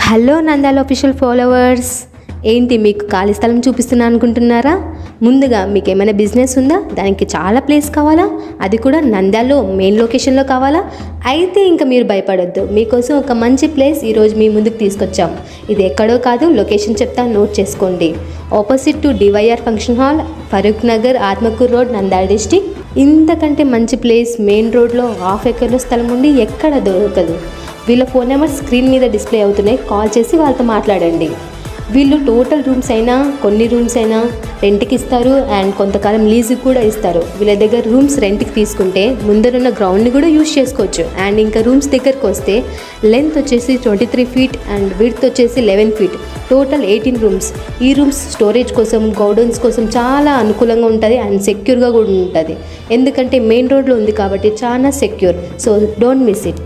Hello నందాల official followers, ఏంటి మీకు ఖాళీ స్థలం చూపిస్తున్నాను అనుకుంటున్నారా? ముందుగా మీకు ఏమైనా బిజినెస్ ఉందా? దానికి చాలా ప్లేస్ కావాలా? అది కూడా నంద్యాలలో మెయిన్ లొకేషన్లో కావాలా? అయితే ఇంకా మీరు భయపడొద్దు, మీకోసం ఒక మంచి ప్లేస్ ఈరోజు మీ ముందుకు తీసుకొచ్చాం. ఇది ఎక్కడో కాదు, లొకేషన్ చెప్తా, నోట్ చేసుకోండి. Opposite to DYR function hall, Farooq Nagar, Atmakur road, Nandyal district. ఇంతకంటే మంచి ప్లేస్ మెయిన్ రోడ్లో హాఫ్ ఎకర్లో స్థలం ఉండి ఎక్కడ దొరకదు. వీళ్ళ ఫోన్ నెంబర్ స్క్రీన్ మీద డిస్ప్లే అవుతున్నాయి, కాల్ చేసి వాళ్ళతో మాట్లాడండి. వీళ్ళు టోటల్ రూమ్స్ అయినా కొన్ని రూమ్స్ అయినా రెంట్కి ఇస్తారు అండ్ కొంతకాలం లీజుకి కూడా ఇస్తారు. వీళ్ళ దగ్గర రూమ్స్ రెంట్కి తీసుకుంటే ముందరున్న గ్రౌండ్ని కూడా యూజ్ చేసుకోవచ్చు. అండ్ ఇంకా రూమ్స్ దగ్గరకు వస్తే లెంత్ వచ్చేసి 23 feet అండ్ విడ్త్ వచ్చేసి 11 feet, టోటల్ 18 రూమ్స్. ఈ రూమ్స్ స్టోరేజ్ కోసం, గౌడౌన్స్ కోసం చాలా అనుకూలంగా ఉంటుంది అండ్ సెక్యూర్గా కూడా ఉంటుంది. ఎందుకంటే మెయిన్ రోడ్లో ఉంది కాబట్టి చాలా secure. So don't miss it.